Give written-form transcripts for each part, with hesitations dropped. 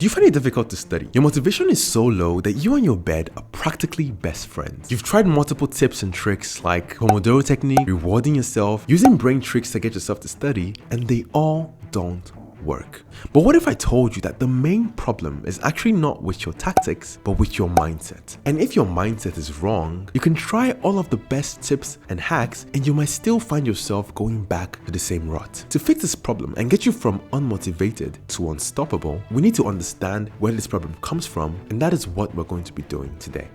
Do you find it difficult to study? Your motivation is so low that you and your bed are practically best friends. You've tried multiple tips and tricks like Pomodoro technique, rewarding yourself, using brain tricks to get yourself to study, and they all don't work. But what if I told you that the main problem is actually not with your tactics, but with your mindset? And if your mindset is wrong, you can try all of the best tips and hacks and you might still find yourself going back to the same rut. To fix this problem and get you from unmotivated to unstoppable, we need to understand where this problem comes from, and that is what we're going to be doing today.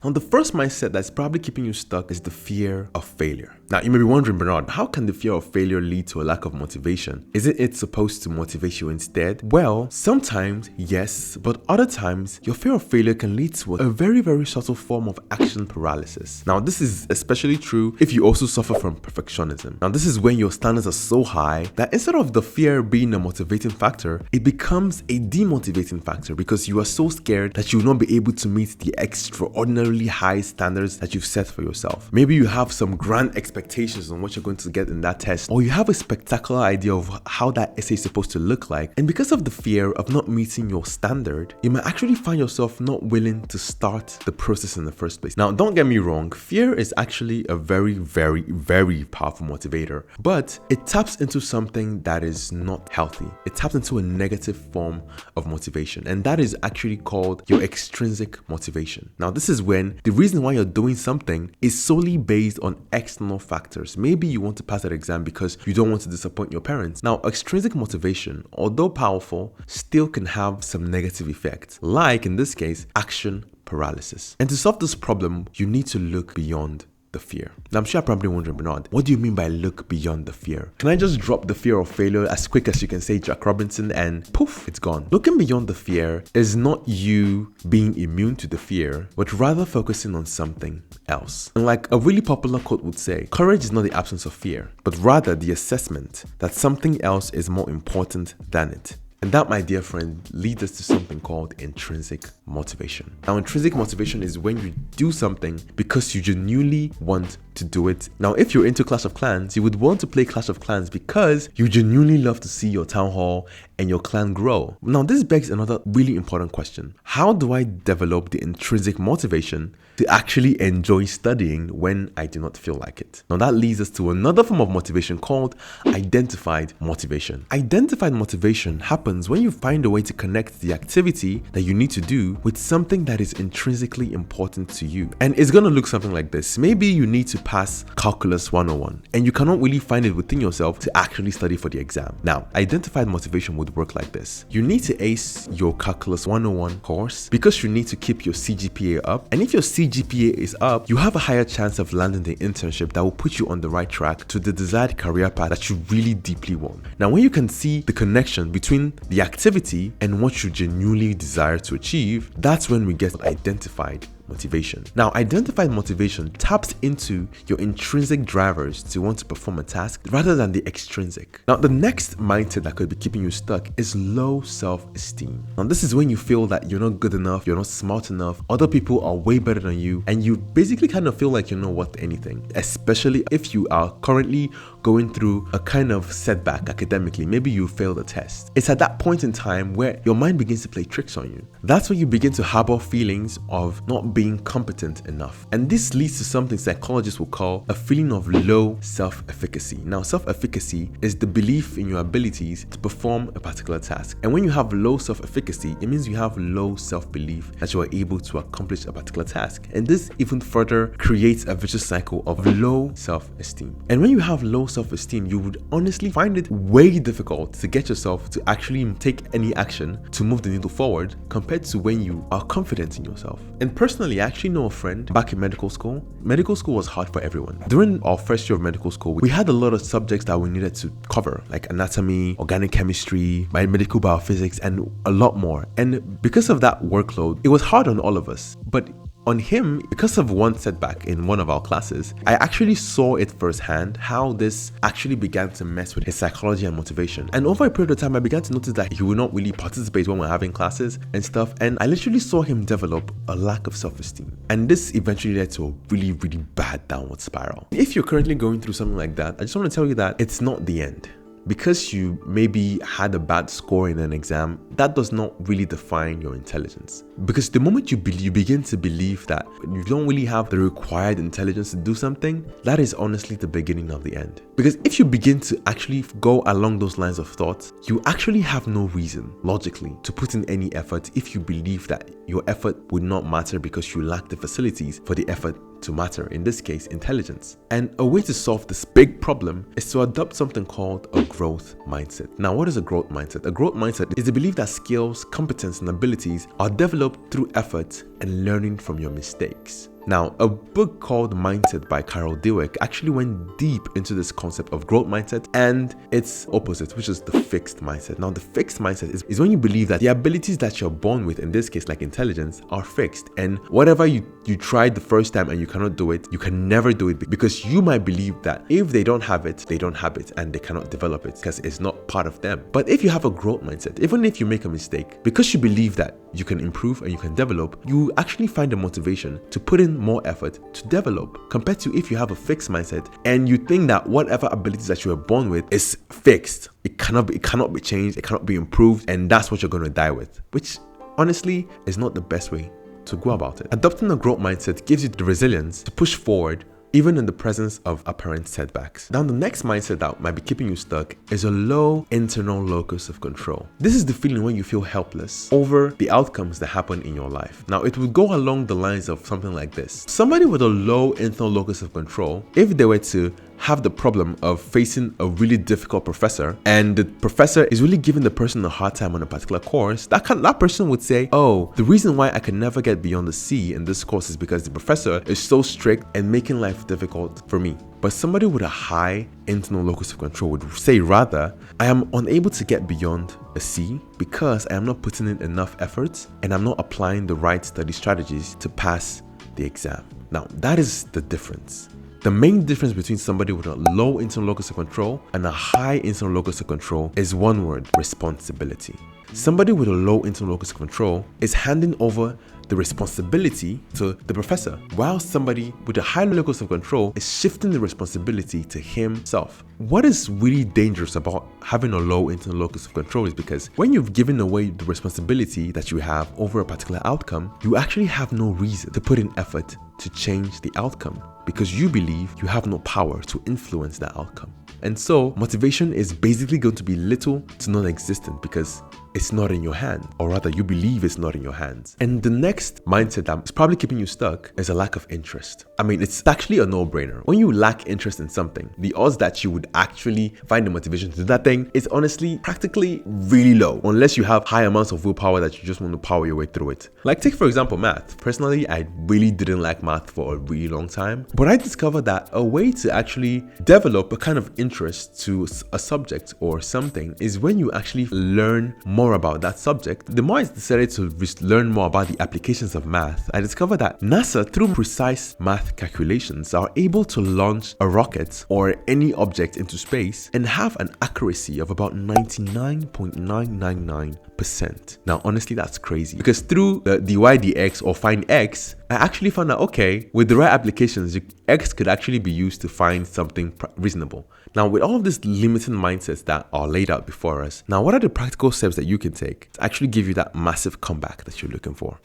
Now, the first mindset that's probably keeping you stuck is the fear of failure. Now, you may be wondering, Bernard, how can the fear of failure lead to a lack of motivation? Isn't it supposed to motivate you instead? Well, sometimes, yes, but other times, your fear of failure can lead to a very, very subtle form of action paralysis. Now, this is especially true if you also suffer from perfectionism. Now, this is when your standards are so high that instead of the fear being a motivating factor, it becomes a demotivating factor because you are so scared that you will not be able to meet the extraordinary high standards that you've set for yourself. Maybe you have some grand expectations on what you're going to get in that test, or you have a spectacular idea of how that essay is supposed to look like, and because of the fear of not meeting your standard, you might actually find yourself not willing to start the process in the first place. Now, don't get me wrong, fear is actually a very, very, very powerful motivator, but it taps into something that is not healthy. It taps into a negative form of motivation, and that is actually called your extrinsic motivation. Now, this is when the reason why you're doing something is solely based on external factors. Maybe you want to pass that exam because you don't want to disappoint your parents. Now, extrinsic motivation, although powerful, still can have some negative effects, like in this case, action paralysis. And to solve this problem, you need to look beyond the fear. Now, I'm sure you're probably wondering, Bernard, what do you mean by look beyond the fear? Can I just drop the fear of failure as quick as you can say Jack Robinson and poof, it's gone? Looking beyond the fear is not you being immune to the fear, but rather focusing on something else. And like a really popular quote would say, courage is not the absence of fear, but rather the assessment that something else is more important than it. And that, my dear friend, leads us to something called intrinsic motivation. Now, intrinsic motivation is when you do something because you genuinely want to do it. Now, if you're into Clash of Clans, you would want to play Clash of Clans because you genuinely love to see your town hall and your clan grow. Now, this begs another really important question. How do I develop the intrinsic motivation to actually enjoy studying when I do not feel like it? Now, that leads us to another form of motivation called identified motivation. Identified motivation happens when you find a way to connect the activity that you need to do with something that is intrinsically important to you. And it's going to look something like this. Maybe you need to pass Calculus 101 and you cannot really find it within yourself to actually study for the exam. Now, identified motivation would work like this. You need to ace your Calculus 101 course because you need to keep your CGPA up. And if your CGPA is up, you have a higher chance of landing the internship that will put you on the right track to the desired career path that you really deeply want. Now, when you can see the connection between the activity and what you genuinely desire to achieve, that's when we get identified motivation. Now, identified motivation taps into your intrinsic drivers to want to perform a task rather than the extrinsic. Now, the next mindset that could be keeping you stuck is low self-esteem. Now, this is when you feel that you're not good enough, you're not smart enough, other people are way better than you, and you basically kind of feel like you're not worth anything, especially if you are currently going through a kind of setback academically. Maybe you failed a test. It's at that point in time where your mind begins to play tricks on you. That's when you begin to harbor feelings of not being competent enough. And this leads to something psychologists will call a feeling of low self-efficacy. Now, self-efficacy is the belief in your abilities to perform a particular task. And when you have low self-efficacy, it means you have low self-belief that you are able to accomplish a particular task. And this even further creates a vicious cycle of low self-esteem. And when you have low self-esteem, you would honestly find it way difficult to get yourself to actually take any action to move the needle forward compared to when you are confident in yourself. And personally, I actually know a friend back in medical school. Medical school was hard for everyone. During our first year of medical school, we had a lot of subjects that we needed to cover, like anatomy, organic chemistry, biomedical biophysics, and a lot more. And because of that workload, it was hard on all of us. But on him, because of one setback in one of our classes, I actually saw it firsthand how this actually began to mess with his psychology and motivation. And over a period of time, I began to notice that he would not really participate when we're having classes and stuff. And I literally saw him develop a lack of self-esteem. And this eventually led to a really, really bad downward spiral. If you're currently going through something like that, I just want to tell you that it's not the end. because you maybe had a bad score in an exam, that does not really define your intelligence. Because the moment you begin to believe that you don't really have the required intelligence to do something, that is honestly the beginning of the end. Because if you begin to actually go along those lines of thought, you actually have no reason, logically, to put in any effort if you believe that your effort would not matter because you lack the facilities for the effort to matter, in this case, intelligence. And a way to solve this big problem is to adopt something called a growth mindset. Now, what is a growth mindset? A growth mindset is the belief that skills, competence, and abilities are developed through effort and learning from your mistakes. Now, a book called Mindset by Carol Dweck actually went deep into this concept of growth mindset and its opposite, which is the fixed mindset. Now, the fixed mindset is when you believe that the abilities that you're born with, in this case, like intelligence, are fixed. And whatever you tried the first time and you cannot do it, you can never do it because you might believe that if they don't have it, they don't have it and they cannot develop it because it's not part of them. But if you have a growth mindset, even if you make a mistake, because you believe that you can improve and you can develop, you actually find the motivation to put in more effort to develop, compared to if you have a fixed mindset and you think that whatever abilities that you were born with is fixed. It cannot be changed, it cannot be improved, and that's what you're going to die with, which honestly is not the best way to go about it. Adopting a growth mindset gives you the resilience to push forward even in the presence of apparent setbacks. Now, the next mindset that might be keeping you stuck is a low internal locus of control. This is the feeling when you feel helpless over the outcomes that happen in your life. Now, it would go along the lines of something like this. Somebody with a low internal locus of control, if they were to have the problem of facing a really difficult professor and the professor is really giving the person a hard time on a particular course, that person would say, oh, the reason why I can never get beyond the C in this course is because the professor is so strict and making life difficult for me. But somebody with a high internal locus of control would say rather, I am unable to get beyond a C because I am not putting in enough effort and I'm not applying the right study strategies to pass the exam. Now, that is the difference. The main difference between somebody with a low internal locus of control and a high internal locus of control is one word: responsibility. Somebody with a low internal locus of control is handing over the responsibility to the professor, while somebody with a high locus of control is shifting the responsibility to himself. What is really dangerous about having a low internal locus of control is because when you've given away the responsibility that you have over a particular outcome, you actually have no reason to put in effort to change the outcome because you believe you have no power to influence that outcome. And so motivation is basically going to be little to non-existent because it's not in your hand, or rather you believe it's not in your hands. And the next mindset that's probably keeping you stuck is a lack of interest. I mean, it's actually a no-brainer. When you lack interest in something, the odds that you would actually find the motivation to do that thing is honestly practically really low, unless you have high amounts of willpower that you just want to power your way through it. Like, take for example math. Personally, I really didn't like math for a really long time, but I discovered that a way to actually develop a kind of interest to a subject or something is when you actually learn more about that subject. The more I decided to learn more about the applications of math, I discovered that NASA, through precise math calculations, are able to launch a rocket or any object into space and have an accuracy of about 99.999%. Now, honestly, that's crazy because through the dy dx or find x, I actually found out, okay, with the right applications, x could actually be used to find something reasonable. Now, with all of these limiting mindsets that are laid out before us, now what are the practical steps that you can take to actually give you that massive comeback that you're looking for?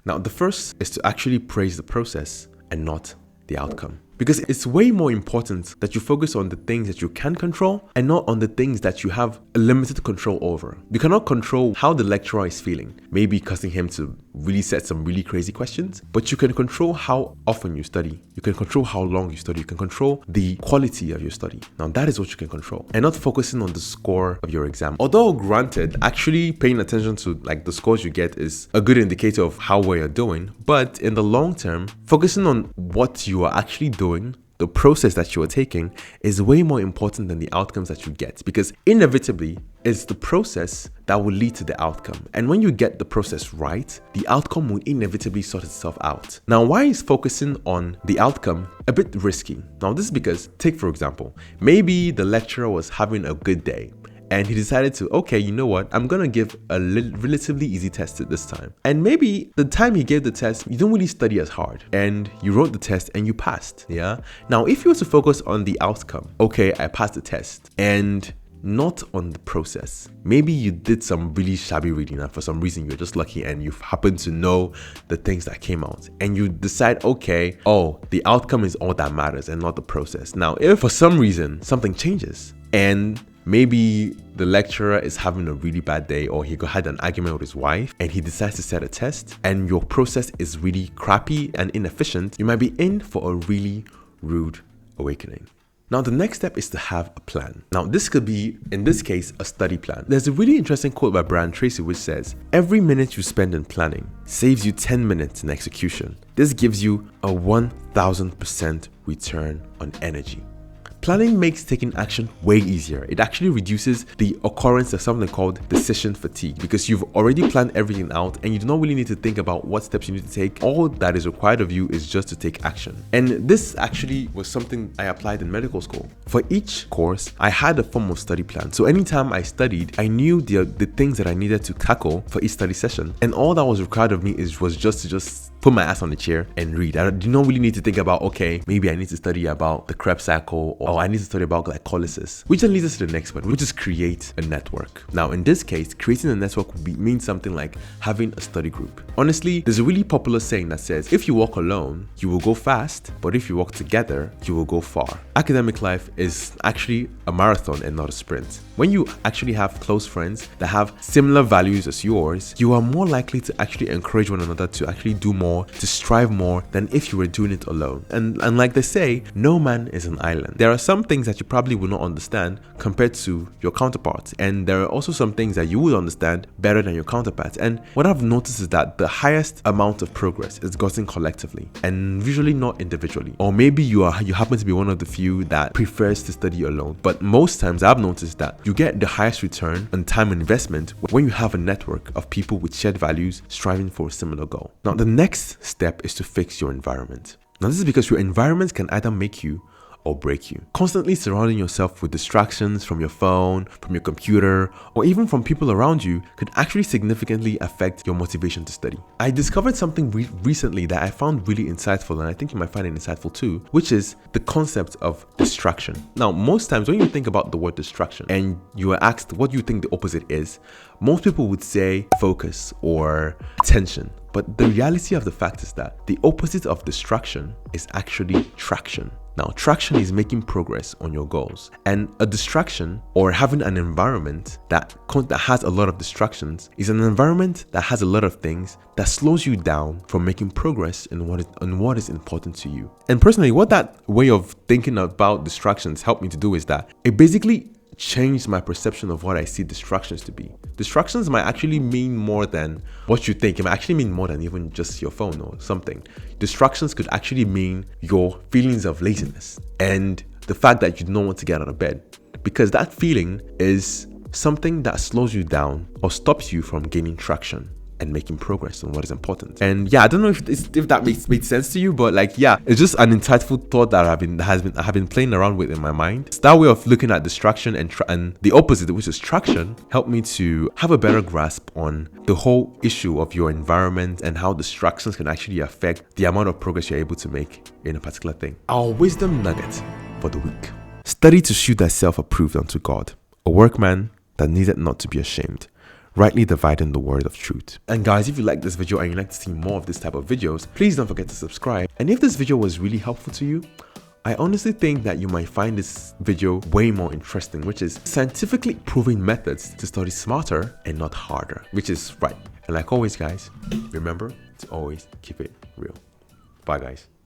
Now, the first is to actually praise the process and not the outcome. Because it's way more important that you focus on the things that you can control and not on the things that you have a limited control over. You cannot control how the lecturer is feeling, maybe causing him to really set some really crazy questions, but you can control how often you study. You can control how long you study. You can control the quality of your study. Now, that is what you can control, and not focusing on the score of your exam. Although granted, actually paying attention to like the scores you get is a good indicator of how well you're doing, but in the long term, focusing on what you are actually doing, the process that you are taking, is way more important than the outcomes that you get, because inevitably it's the process that will lead to the outcome. And when you get the process right, the outcome will inevitably sort itself out. Now, why is focusing on the outcome a bit risky? Now, this is because, take for example, maybe the lecturer was having a good day and he decided to, okay, you know what, I'm gonna give a relatively easy test at this time. And maybe the time he gave the test, you don't really study as hard, and you wrote the test and you passed. Yeah. Now, if you were to focus on the outcome, okay, I passed the test, and not on the process. Maybe you did some really shabby reading and for some reason you're just lucky and you happen to know the things that came out, and you decide, okay, oh, the outcome is all that matters and not the process. Now, if for some reason something changes and maybe the lecturer is having a really bad day, or he had an argument with his wife and he decides to set a test, and your process is really crappy and inefficient, you might be in for a really rude awakening. Now, the next step is to have a plan. Now, this could be, in this case, a study plan. There's a really interesting quote by Brian Tracy which says, "Every minute you spend in planning saves you 10 minutes in execution. This gives you a 1000% return on energy." Planning makes taking action way easier. It actually reduces the occurrence of something called decision fatigue, because you've already planned everything out and you do not really need to think about what steps you need to take. All that is required of you is just to take action. And this actually was something I applied in medical school. For each course, I had a form of study plan. So anytime I studied, I knew the things that I needed to tackle for each study session. And all that was required of me was just to put my ass on the chair and read. I do not really need to think about, okay, maybe I need to study about the Krebs cycle, or I need to study about glycolysis, which then leads us to the next one, which is create a network. Now, in this case, creating a network would mean something like having a study group. Honestly, there's a really popular saying that says, if you walk alone, you will go fast, but if you walk together, you will go far. Academic life is actually a marathon and not a sprint. When you actually have close friends that have similar values as yours, you are more likely to actually encourage one another to actually do more, to strive more, than if you were doing it alone. And like they say, no man is an island. There are some things that you probably will not understand compared to your counterparts, and there are also some things that you will understand better than your counterparts. And what I've noticed is that the highest amount of progress is gotten collectively and usually not individually. Or maybe you happen to be one of the few that prefers to study alone. But most times I've noticed that you get the highest return on time investment when you have a network of people with shared values striving for a similar goal. Now, the next step is to fix your environment. Now, this is because your environment can either make you or break you. Constantly surrounding yourself with distractions from your phone, from your computer, or even from people around you could actually significantly affect your motivation to study. I discovered something recently that I found really insightful, and I think you might find it insightful too, which is the concept of distraction. Now, most times when you think about the word distraction and you are asked what you think the opposite is, most people would say focus or attention. But the reality of the fact is that the opposite of distraction is actually traction. Now, traction is making progress on your goals, and a distraction, or having an environment that has a lot of distractions, is an environment that has a lot of things that slows you down from making progress in what is important to you. And personally, what that way of thinking about distractions helped me to do is that it basically changed my perception of what I see distractions to be. Distractions might actually mean more than what you think. It might actually mean more than even just your phone or something. Distractions could actually mean your feelings of laziness and the fact that you don't want to get out of bed, because that feeling is something that slows you down or stops you from gaining traction and making progress on what is important. And yeah, I don't know if that made sense to you, but it's just an insightful thought that I have been playing around with in my mind. So that way of looking at distraction and the opposite, which is traction, helped me to have a better grasp on the whole issue of your environment and how distractions can actually affect the amount of progress you're able to make in a particular thing. Our wisdom nugget for the week: study to shew thyself approved unto God, a workman that needeth not to be ashamed, rightly dividing the word of truth. And guys, if you like this video and you'd like to see more of this type of videos, please don't forget to subscribe. And if this video was really helpful to you, I honestly think that you might find this video way more interesting, which is scientifically proven methods to study smarter and not harder, which is right. And like always, guys, remember to always keep it real. Bye, guys.